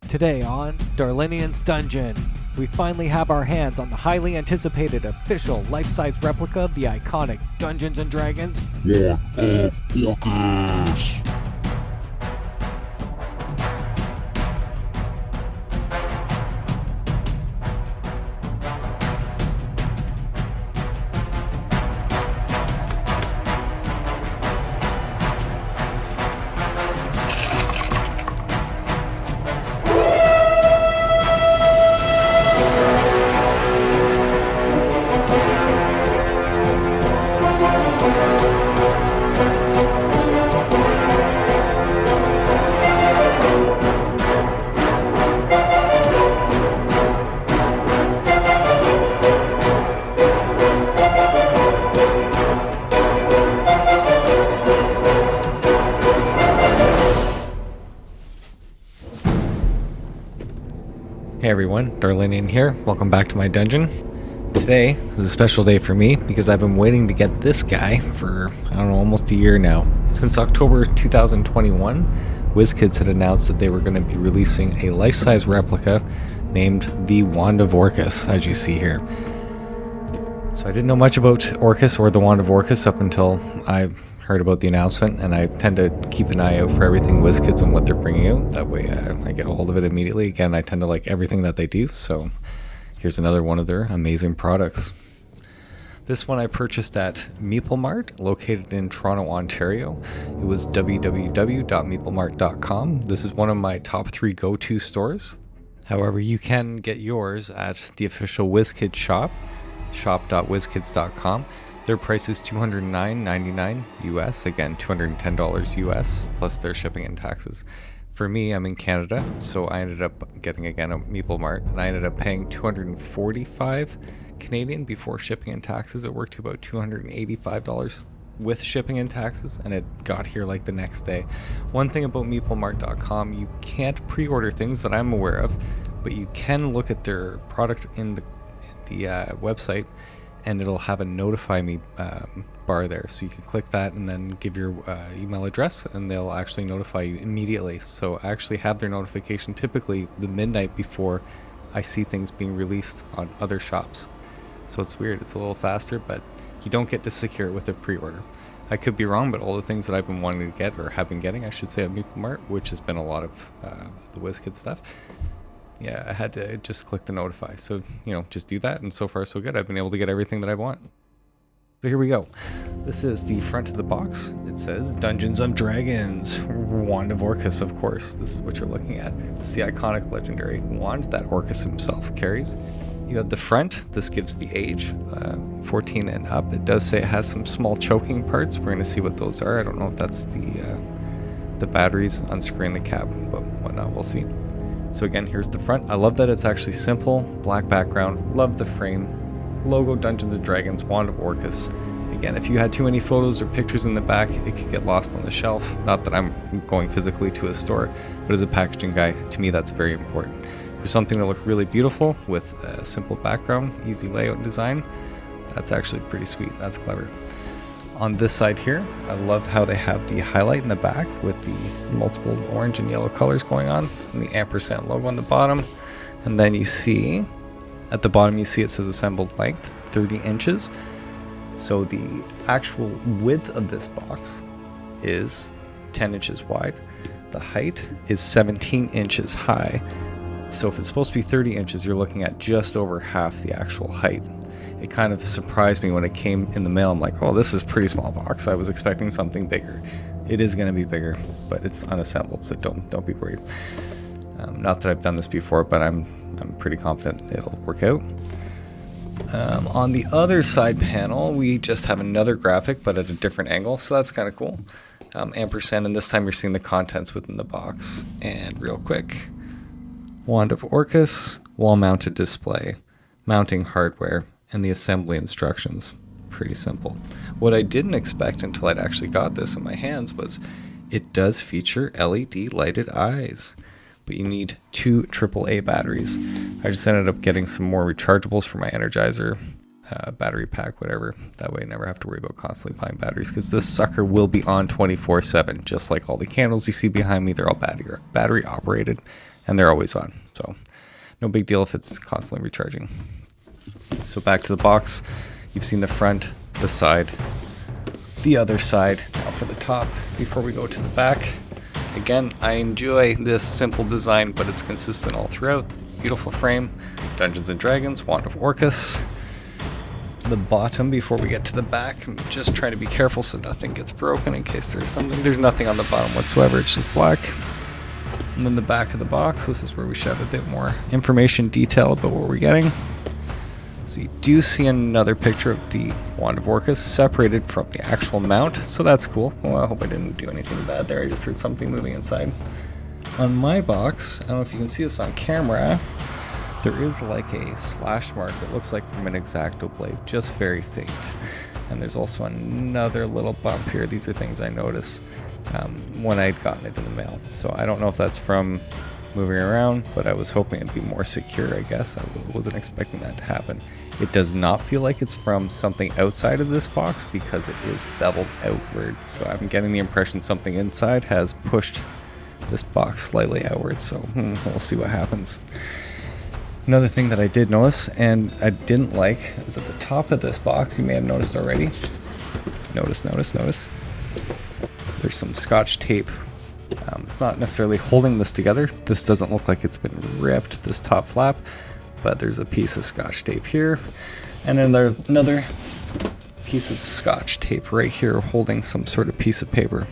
Today on Darlinian's Dungeon, we finally have our hands on the highly anticipated official life-size replica of the iconic Dungeons and Dragons Wand of Orcus. Hey everyone, Darlinian here. Welcome back to my dungeon. Today is a special day for me because I've been waiting to get this guy for, almost a year now. Since October 2021, WizKids had announced that they were going to be releasing a life-size replica named the Wand of Orcus, as you see here. So I didn't know much about Orcus or the Wand of Orcus up until I heard about the announcement, and I tend to keep an eye out for everything WizKids and what they're bringing out. That way I get a hold of it immediately. Again, I tend to like everything that they do, so here's another one of their amazing products. This one I purchased at MeepleMart, located in Toronto, Ontario. It was www.meeplemart.com. This is one of my top 3 go-to stores. However, you can get yours at the official WizKids shop, shop.wizkids.com. Their price is $209.99 US, again $210 US, plus their shipping and taxes. For me, I'm in Canada, so I ended up getting again a MeepleMart, and I ended up paying $245 Canadian before shipping and taxes. It worked to about $285 with shipping and taxes, and it got here like the next day. One thing about meeplemart.com, you can't pre-order things that I'm aware of, but you can look at their product in the website, and it'll have a notify me bar there, so you can click that and then give your email address, and they'll actually notify you immediately. So I actually have their notification typically the midnight before I see things being released on other shops. So it's weird, it's a little faster, but you don't get to secure it with a pre-order. I could be wrong, but all the things that I've been wanting to get, or have been getting I should say, at MeepleMart, which has been a lot of the WizKids stuff, yeah, I had to just click the notify. So, just do that, and so far so good. I've been able to get everything that I want. So here we go. This is the front of the box. It says Dungeons and Dragons, Wand of Orcus, of course. This is what you're looking at. It's the iconic legendary wand that Orcus himself carries. You have the front. This gives the age, 14 and up. It does say it has some small choking parts. We're going to see what those are. I don't know if that's the batteries unscrewing the cap, but whatnot, we'll see. So again, here's the front. I love that it's actually simple, black background. Love the frame. Logo Dungeons and Dragons, Wand of Orcus. Again, if you had too many photos or pictures in the back, it could get lost on the shelf. Not that I'm going physically to a store, but as a packaging guy, to me that's very important. For something to look really beautiful with a simple background, easy layout and design, that's actually pretty sweet. That's clever. On this side here, I love how they have the highlight in the back with the multiple orange and yellow colors going on, and the ampersand logo on the bottom. And then you see, at the bottom you see it says assembled length, 30 inches. So the actual width of this box is 10 inches wide. The height is 17 inches high. So if it's supposed to be 30 inches, you're looking at just over half the actual height. It kind of surprised me when it came in the mail. I'm like, oh, this is a pretty small box. I was expecting something bigger. It is going to be bigger, but it's unassembled, so don't be worried. Not that I've done this before, but I'm pretty confident it'll work out. On the other side panel, we just have another graphic, but at a different angle, so that's kind of cool. Ampersand, and this time you're seeing the contents within the box. And real quick, Wand of Orcus, wall-mounted display, mounting hardware, and the assembly instructions. Pretty simple. What I didn't expect until I'd actually got this in my hands was it does feature LED lighted eyes, but you need 2 AAA batteries. I just ended up getting some more rechargeables for my Energizer battery pack, whatever. That way I never have to worry about constantly buying batteries, because this sucker will be on 24/7, just like all the candles you see behind me. They're all battery operated, and they're always on. So no big deal if it's constantly recharging. So back to the box. You've seen the front, the side, the other side. Now for the top, before we go to the back. Again, I enjoy this simple design, but it's consistent all throughout. Beautiful frame, Dungeons and Dragons, Wand of Orcus. The bottom, before we get to the back, I'm just trying to be careful so nothing gets broken in case there's something. There's nothing on the bottom whatsoever, it's just black. And then the back of the box, this is where we should have a bit more information, detail about what we're getting. So you do see another picture of the Wand of Orcus separated from the actual mount, so that's cool. Well, I hope I didn't do anything bad there, I just heard something moving inside. On my box, I don't know if you can see this on camera, there is like a slash mark, it looks like from an X-Acto blade, just very faint. And there's also another little bump here. These are things I noticed when I'd gotten it in the mail. So I don't know if that's from moving around, but I was hoping it'd be more secure, I guess. I wasn't expecting that to happen. It does not feel like it's from something outside of this box because it is beveled outward. So I'm getting the impression something inside has pushed this box slightly outward. So we'll see what happens. Another thing that I did notice, and I didn't like, is at the top of this box, you may have noticed already. Notice. There's some Scotch tape. It's not necessarily holding this together. This doesn't look like it's been ripped, this top flap, but there's a piece of Scotch tape here. And then there's another piece of Scotch tape right here holding some sort of piece of paper.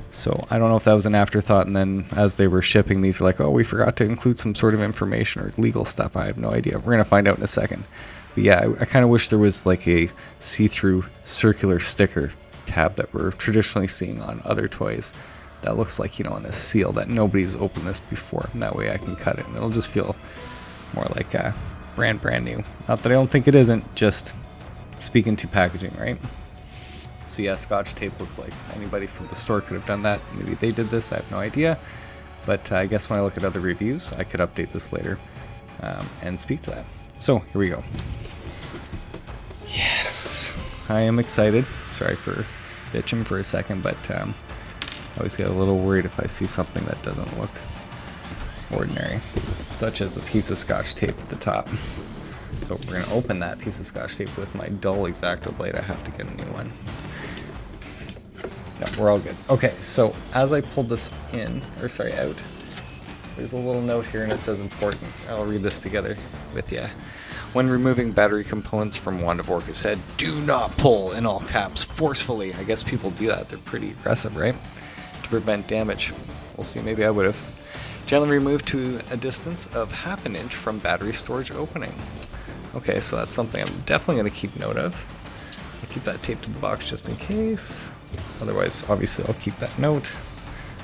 So I don't know if that was an afterthought, and then as they were shipping these, like, oh, we forgot to include some sort of information or legal stuff. I have no idea. We're going to find out in a second. But yeah, I kind of wish there was like a see-through circular sticker tab that we're traditionally seeing on other toys. That looks like, you know, on a seal that nobody's opened this before. And that way I can cut it and it'll just feel more like brand new. Not that I don't think it isn't, just speaking to packaging, right? So yeah, Scotch tape looks like anybody from the store could have done that. Maybe they did this, I have no idea. But I guess when I look at other reviews, I could update this later and speak to that. So here we go. Yes, I am excited. Sorry for bitching for a second, but I always get a little worried if I see something that doesn't look ordinary, such as a piece of Scotch tape at the top. So we're going to open that piece of Scotch tape with my dull X-Acto blade. I have to get a new one. No, we're all good. Okay, so as I pulled this out, there's a little note here and it says important. I'll read this together with you. When removing battery components from Wand of Orcus head, do not pull, in all caps, forcefully. I guess people do that. They're pretty aggressive, right? To prevent damage. We'll see, maybe I would have. Gently remove to a distance of ½ an inch from battery storage opening. Okay, so that's something I'm definitely going to keep note of. I'll keep that taped to the box just in case. Otherwise, obviously, I'll keep that note.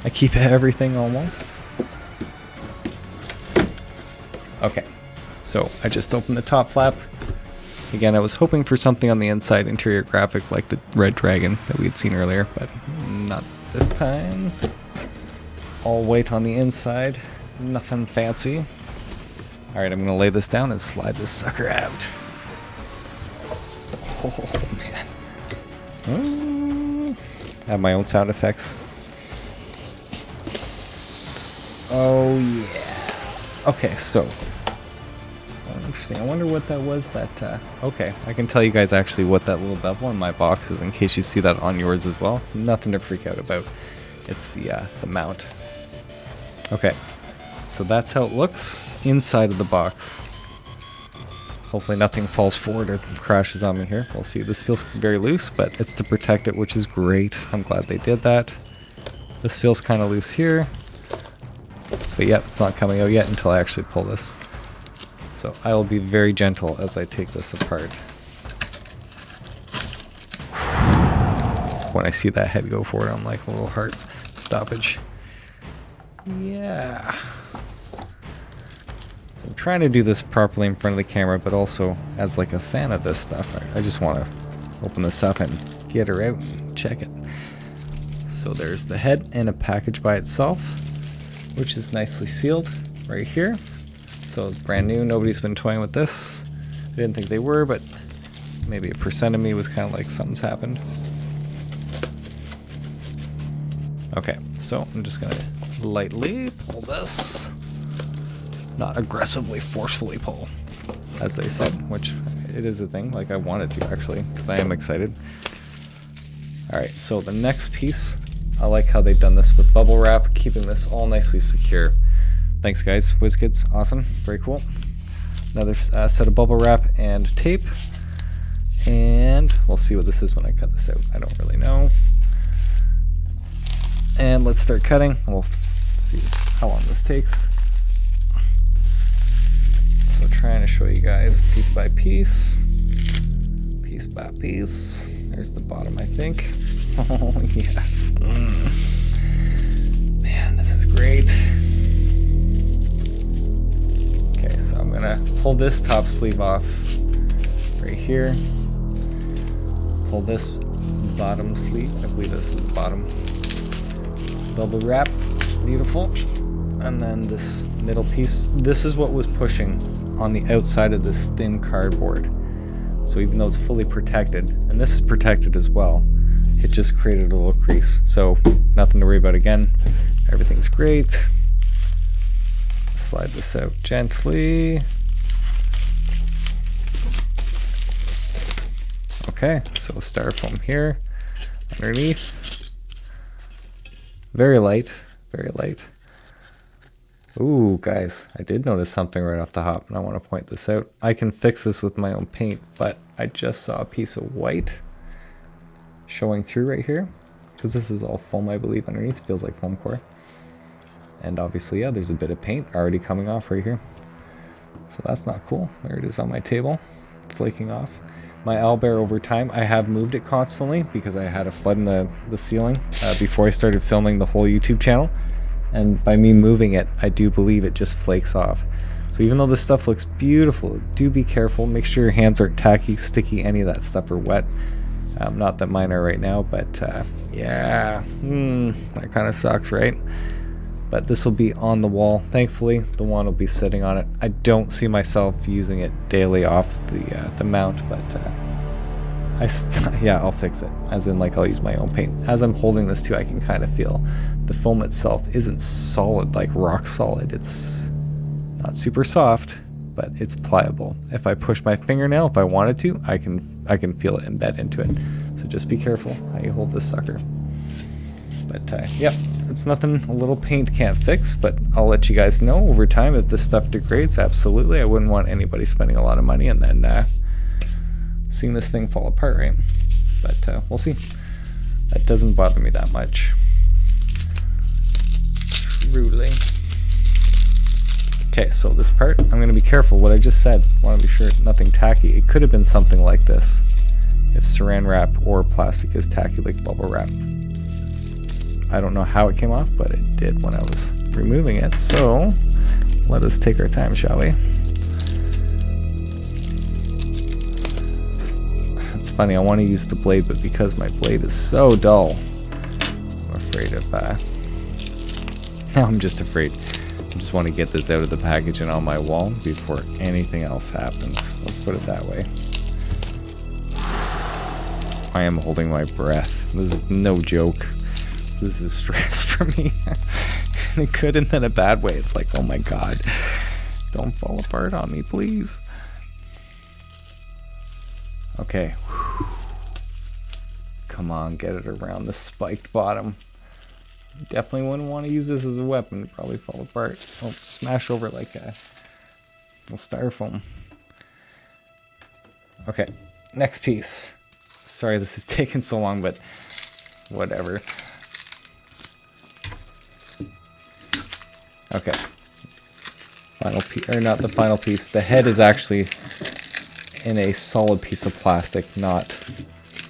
I keep everything almost. Okay, so I just opened the top flap. Again, I was hoping for something on the inside, interior graphic like the red dragon that we had seen earlier, but not this time. All white on the inside, nothing fancy. Alright, I'm going to lay this down and slide this sucker out. Oh, man. I have my own sound effects. Oh, yeah. Okay, so. Oh, interesting. I wonder what that was. Okay, I can tell you guys actually what that little bevel on my box is in case you see that on yours as well. Nothing to freak out about. It's the mount. Okay, so that's how it looks inside of the box. Hopefully nothing falls forward or crashes on me here. We'll see. This feels very loose, but it's to protect it, which is great. I'm glad they did that. This feels kind of loose here. But yeah, it's not coming out yet until I actually pull this. So I will be very gentle as I take this apart. When I see that head go forward, I'm like a little heart stoppage. Yeah. So I'm trying to do this properly in front of the camera, but also as like a fan of this stuff, I just want to open this up and get her out and check it. So there's the head in a package by itself, which is nicely sealed right here. So it's brand new. Nobody's been toying with this. I didn't think they were, but maybe a percent of me was kind of like something's happened. Okay, so I'm just going to lightly pull this. not aggressively, forcefully pull, as they said, which it is a thing. Like, I wanted to, actually, because I am excited. Alright, so the next piece, I like how they've done this with bubble wrap, keeping this all nicely secure. Thanks, guys. WizKids, awesome. Very cool. Another set of bubble wrap and tape. And we'll see what this is when I cut this out. I don't really know. And let's start cutting. We'll see how long this takes. So trying to show you guys piece by piece. Piece by piece. There's the bottom, I think. Oh, yes. Man, this is great. Okay, so I'm gonna pull this top sleeve off right here. Pull this bottom sleeve. I believe this is the bottom. Bubble wrap. Beautiful. And then this middle piece. This is what was pushing on the outside of this thin cardboard. So even though it's fully protected, and this is protected as well, it just created a little crease. So nothing to worry about again. Everything's great. Slide this out gently. Okay, so styrofoam here, underneath. Very light, very light. Ooh, guys, I did notice something right off the hop, and I want to point this out. I can fix this with my own paint, but I just saw a piece of white showing through right here, because this is all foam, I believe, underneath. It feels like foam core. And obviously, yeah, there's a bit of paint already coming off right here. So that's not cool. There it is on my table, flaking off. My owlbear, over time, I have moved it constantly because I had a flood in the ceiling before I started filming the whole YouTube channel. And by me moving it, I do believe it just flakes off. So even though this stuff looks beautiful, do be careful. Make sure your hands aren't tacky, sticky, any of that stuff are wet. Not that mine are right now, but yeah, that kind of sucks, right? But this will be on the wall. Thankfully, the wand will be sitting on it. I don't see myself using it daily off the mount, but yeah, I'll fix it. As in, like, I'll use my own paint. As I'm holding this too, I can kind of feel the foam itself isn't solid, like rock solid. It's not super soft, but it's pliable. If I push my fingernail, if I wanted to, I can feel it embed into it. So just be careful how you hold this sucker. But yep, it's nothing a little paint can't fix, but I'll let you guys know over time if this stuff degrades. Absolutely, I wouldn't want anybody spending a lot of money and then seeing this thing fall apart, right? But we'll see. That doesn't bother me that much. Truly. Okay, so this part, I'm going to be careful what I just said. I want to be sure nothing tacky. It could have been something like this if saran wrap or plastic is tacky like bubble wrap. I don't know how it came off, but it did when I was removing it. So let us take our time, shall we? It's funny, I want to use the blade, but because my blade is so dull, I'm afraid of now I'm just afraid. I just want to get this out of the package and on my wall before anything else happens. Let's put it that way. I am holding my breath. This is no joke. This is stress for me. In a good and then a bad way. It's like, oh my god. Don't fall apart on me, please. Okay. Come on, get it around the spiked bottom. Definitely wouldn't want to use this as a weapon. It'd probably fall apart. Oh, smash over like a little styrofoam. Okay, next piece. Sorry this is taking so long, but whatever. Okay. Final piece, or not the final piece. The head is actually in a solid piece of plastic, not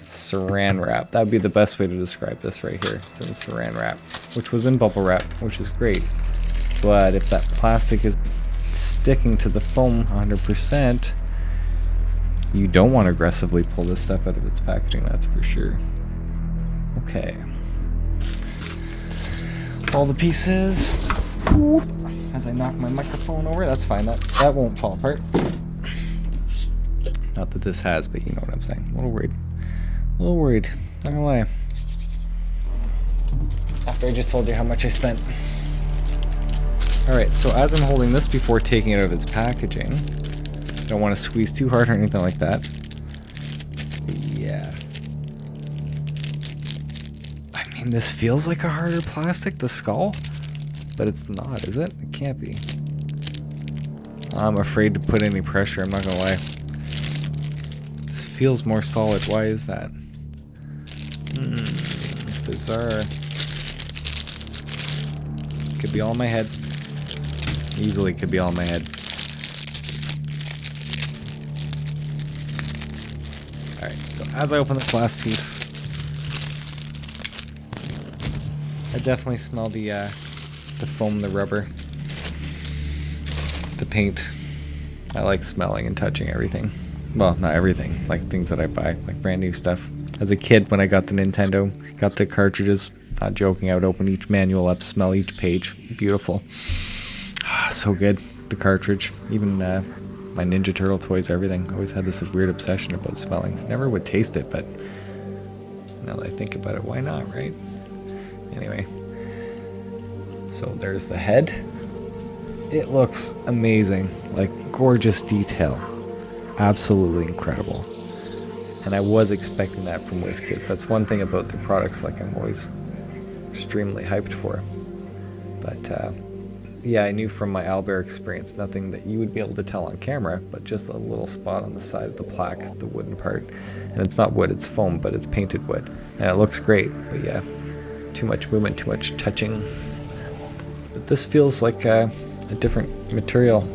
saran wrap. That would be the best way to describe this right here. It's in saran wrap, which was in bubble wrap, which is great. But if that plastic is sticking to the foam 100%, you don't want to aggressively pull this stuff out of its packaging, that's for sure. Okay. All the pieces. As I knock my microphone over, that's fine. That won't fall apart. Not that this has, but you know what I'm saying. A little worried. A little worried. Not gonna lie. After I just told you how much I spent. Alright, so as I'm holding this before taking it out of its packaging, don't want to squeeze too hard or anything like that. Yeah. I mean, this feels like a harder plastic, the skull, but it's not, is it? It can't be. I'm afraid to put any pressure, I'm not gonna lie. This feels more solid. Why is that? Bizarre. Could be all in my head. Easily could be all in my head. Alright, so as I open this last piece, I definitely smell the foam, the rubber, the paint. I like smelling and touching everything. Well, not everything, like things that I buy, like brand new stuff. As a kid, when I got the Nintendo, got the cartridges, not joking, I would open each manual up, smell each page. Beautiful. So good. The cartridge, even my Ninja Turtle toys, everything. Always had this weird obsession about smelling. Never would taste it, but now that I think about it, why not, right? Anyway, so there's the head. It looks amazing, like gorgeous detail. Absolutely incredible. And I was expecting that from WizKids. That's one thing about their products, like I'm always extremely hyped for. But yeah, I knew from my owlbear experience, nothing that you would be able to tell on camera, but just a little spot on the side of the plaque, the wooden part. And it's not wood, it's foam, but it's painted wood. And it looks great, but yeah, too much movement, too much touching. But this feels like a different material.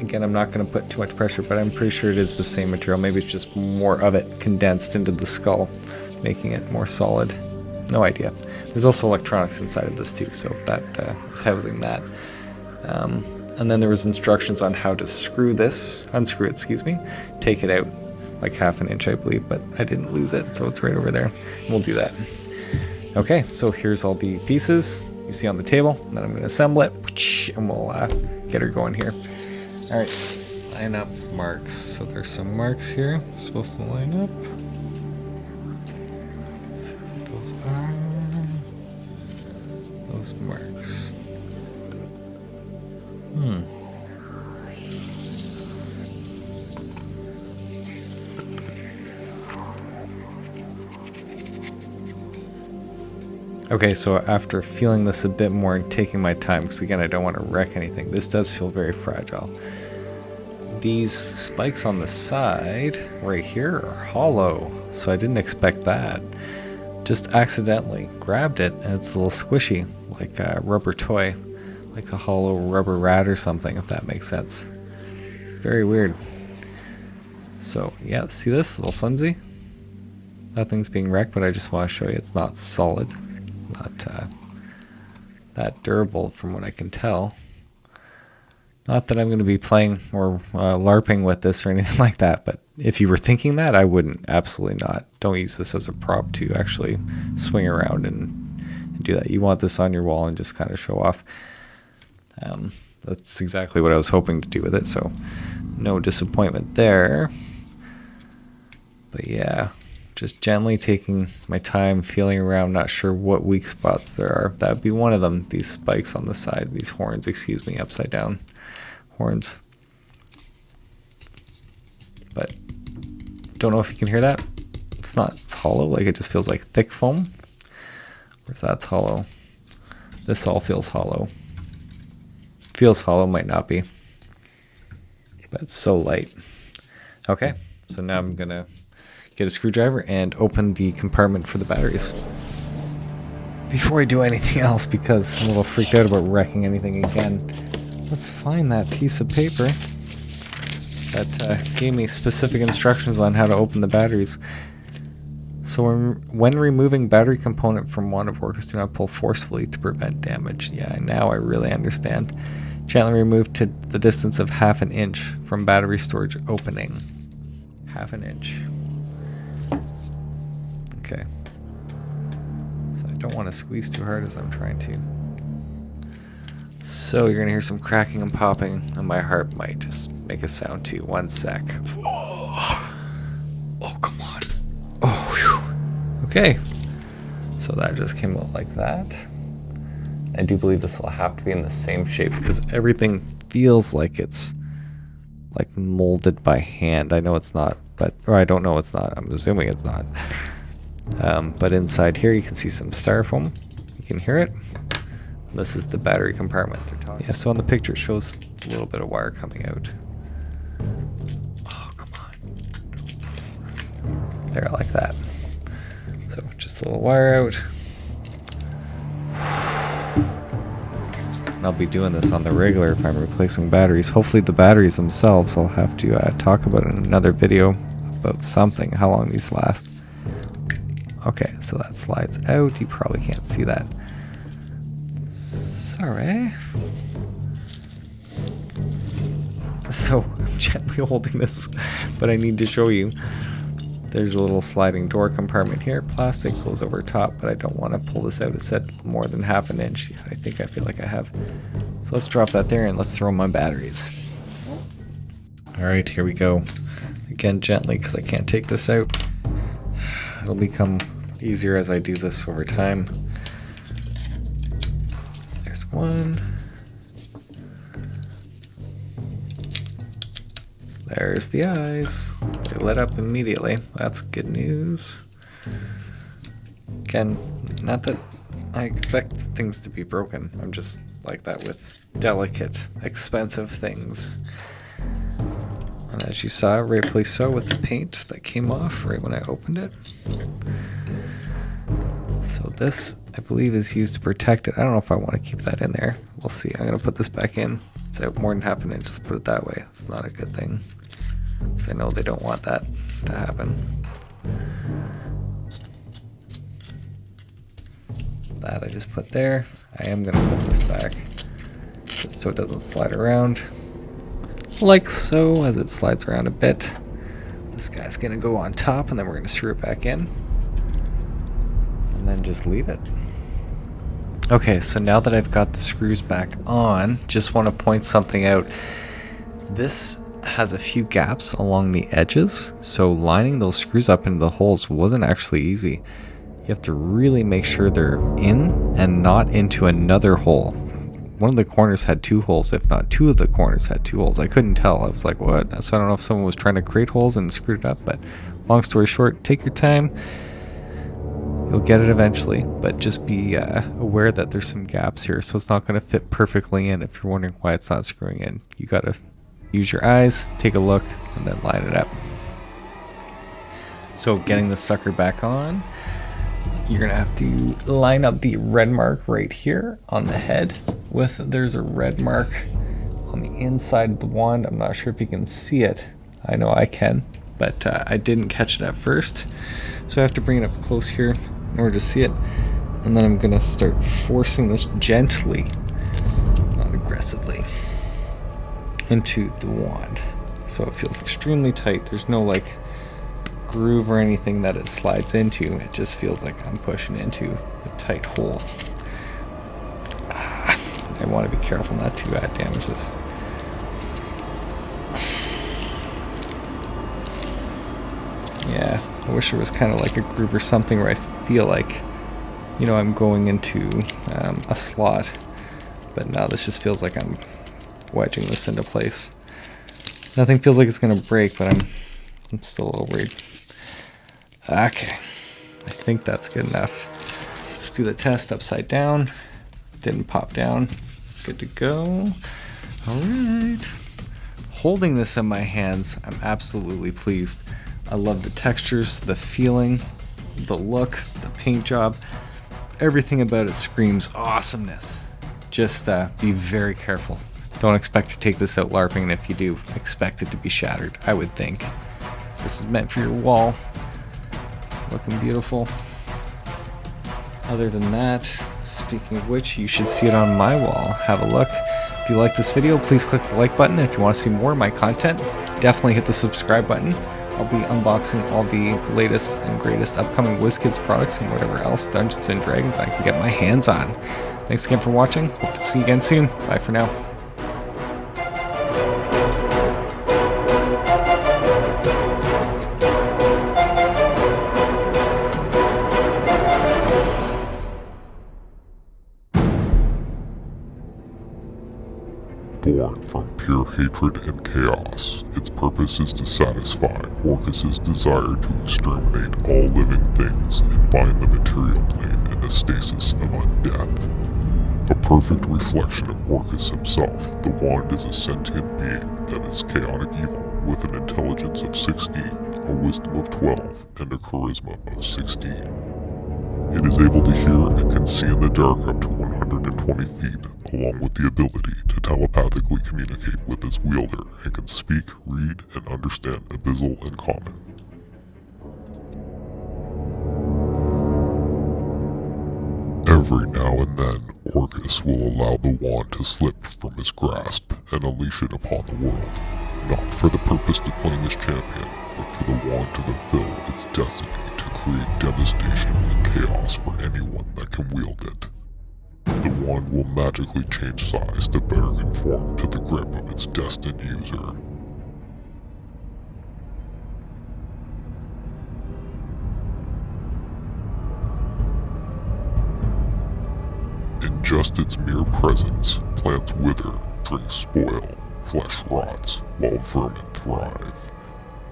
Again, I'm not going to put too much pressure, but I'm pretty sure it is the same material. Maybe it's just more of it condensed into the skull, making it more solid. No idea. There's also electronics inside of this too, so that is housing that. And then there was instructions on how to unscrew it, excuse me, take it out like half an inch, I believe, but I didn't lose it, so it's right over there. We'll do that. Okay, so here's all the pieces you see on the table, and then I'm going to assemble it, and we'll get her going here. All right, line up marks. So there's some marks here, supposed to line up. Let's see what those are. Those marks. Okay, so after feeling this a bit more and taking my time, because again, I don't want to wreck anything, this does feel very fragile. These spikes on the side, right here, are hollow, so I didn't expect that. Just accidentally grabbed it, and it's a little squishy, like a rubber toy, like a hollow rubber rat or something, if that makes sense. Very weird. So, yeah, see this? A little flimsy? Nothing's being wrecked, but I just want to show you it's not solid. It's not that durable from what I can tell. Not that I'm going to be playing or LARPing with this or anything like that, but if you were thinking that, I wouldn't. Absolutely not. Don't use this as a prop to actually swing around and do that. You want this on your wall and just kind of show off. That's exactly what I was hoping to do with it, so no disappointment there. But yeah, just gently taking my time, feeling around, not sure what weak spots there are. That would be one of them, these spikes on the side, these horns, excuse me, upside down horns. But don't know if you can hear that. It's hollow, like it just feels like thick foam. Whereas that's hollow. This all feels hollow. Feels hollow, might not be. But it's so light. Okay, so now I'm gonna get a screwdriver and open the compartment for the batteries. Before I do anything else, because I'm a little freaked out about wrecking anything again, let's find that piece of paper that gave me specific instructions on how to open the batteries. So when removing battery component from Wand of Orcus, do not pull forcefully to prevent damage. Yeah, now I really understand. Gently remove to the distance of ½ an inch from battery storage opening. ½ an inch. Okay. So I don't want to squeeze too hard as I'm trying to. So you're going to hear some cracking and popping, and my heart might just make a sound too. 1 sec. Oh, come on. Oh, whew. Okay. So that just came out like that. I do believe this will have to be in the same shape because everything feels like it's like molded by hand. I know it's not, or I don't know it's not. I'm assuming it's not. But inside here you can see some styrofoam. You can hear it. This is the battery compartment they're talking. Yeah, so on the picture it shows a little bit of wire coming out. Oh, come on. There, like that. So just a little wire out. And I'll be doing this on the regular if I'm replacing batteries. Hopefully the batteries themselves I'll have to talk about in another video about something, how long these last. Okay, so that slides out. You probably can't see that. Sorry. So I'm gently holding this, but I need to show you. There's a little sliding door compartment here. Plastic goes over top, but I don't want to pull this out. It said more than half an inch. I feel like I have. So let's drop that there and let's throw my batteries. Alright, here we go. Again, gently, because I can't take this out. It'll become easier as I do this over time. There's one. There's the eyes. They lit up immediately. That's good news. Again, not that I expect things to be broken. I'm just like that with delicate, expensive things. And as you saw, rightfully so, with the paint that came off right when I opened it. So this, I believe, is used to protect it. I don't know if I want to keep that in there. We'll see. I'm going to put this back in. It's out more than half an inch. Let's put it that way. It's not a good thing. Because I know they don't want that to happen. That I just put there. I am going to put this back just so it doesn't slide around. Like so, as it slides around a bit. This guy's going to go on top, and then we're going to screw it back in. And then just leave it. Okay, so now that I've got the screws back on, just want to point something out. This has a few gaps along the edges, so lining those screws up into the holes wasn't actually easy. You have to really make sure they're in and not into another hole. One of the corners had 2 holes, if not 2 of the corners had 2 holes. I couldn't tell. I was like, what? So I don't know if someone was trying to create holes and screwed it up, but long story short, take your time. You'll get it eventually, but just be aware that there's some gaps here, so it's not going to fit perfectly in. If you're wondering why it's not screwing in, you got to use your eyes, take a look, and then line it up. So getting the sucker back on, you're going to have to line up the red mark right here on the head there's a red mark on the inside of the wand. I'm not sure if you can see it. I know I can, but I didn't catch it at first. So I have to bring it up close here in order to see it. And then I'm going to start forcing this gently, not aggressively, into the wand. So it feels extremely tight. There's no like groove or anything that it slides into. It just feels like I'm pushing into a tight hole. I want to be careful not to damage this. Yeah, I wish there was kind of like a groove or something where I feel like, you know, I'm going into a slot. But now this just feels like I'm wedging this into place. Nothing feels like it's going to break, but I'm still a little worried. Okay, I think that's good enough. Let's do the test upside down. Didn't pop down. Good to go. All right. Holding this in my hands, I'm absolutely pleased. I love the textures, the feeling, the look, the paint job. Everything about it screams awesomeness. Just be very careful. Don't expect to take this out LARPing, and if you do, expect it to be shattered, I would think. This is meant for your wall. Looking beautiful. Other than that, speaking of which, you should see it on my wall. Have a look. If you like this video, please click the like button. If you want to see more of my content, definitely hit the subscribe button. I'll be unboxing all the latest and greatest upcoming WizKids products and whatever else Dungeons and Dragons I can get my hands on. Thanks again for watching. Hope to see you again soon. Bye for now. born from pure hatred and chaos. Its purpose is to satisfy Orcus's desire to exterminate all living things and bind the material plane in a stasis of undeath. A perfect reflection of Orcus himself, the wand is a sentient being that is chaotic evil with an intelligence of 16, a wisdom of 12, and a charisma of 16. It is able to hear and can see in the dark up to 120 feet, along with the ability to telepathically communicate with its wielder, and can speak, read, and understand Abyssal and Common. Every now and then, Orcus will allow the wand to slip from his grasp and unleash it upon the world, not for the purpose to claim his champion, but for the wand to fulfill its destiny to create devastation and chaos for anyone that can wield it. The wand will magically change size to better conform to the grip of its destined user. In just its mere presence, plants wither, drinks spoil, flesh rots, while vermin thrive.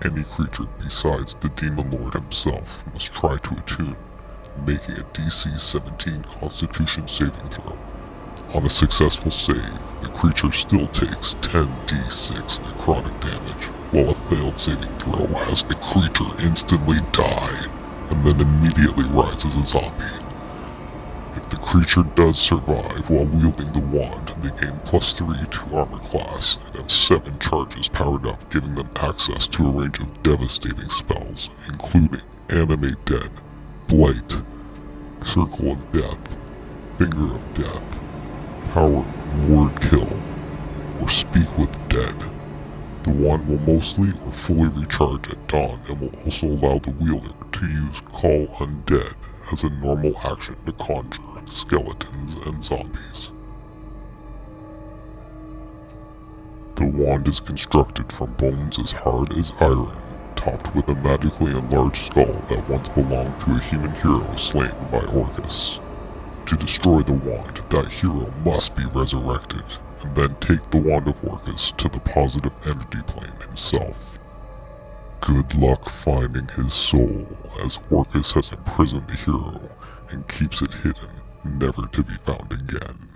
Any creature besides the Demon Lord himself must try to attune, making a DC 17 Constitution saving throw. On a successful save, the creature still takes 10d6 necrotic damage, while a failed saving throw has the creature instantly die, and then immediately rise as a zombie. If the creature does survive while wielding the wand, they gain +3 to armor class and have 7 charges powered up, giving them access to a range of devastating spells, including Animate Dead, Blight, Circle of Death, Finger of Death, Power of Word Kill, or Speak with Dead. The wand will mostly or fully recharge at dawn and will also allow the wielder to use Call Undead as a normal action to conjure skeletons and zombies. The wand is constructed from bones as hard as iron, topped with a magically enlarged skull that once belonged to a human hero slain by Orcus. To destroy the wand, that hero must be resurrected, and then take the Wand of Orcus to the positive energy plane himself. Good luck finding his soul, as Orcus has imprisoned the hero and keeps it hidden, never to be found again.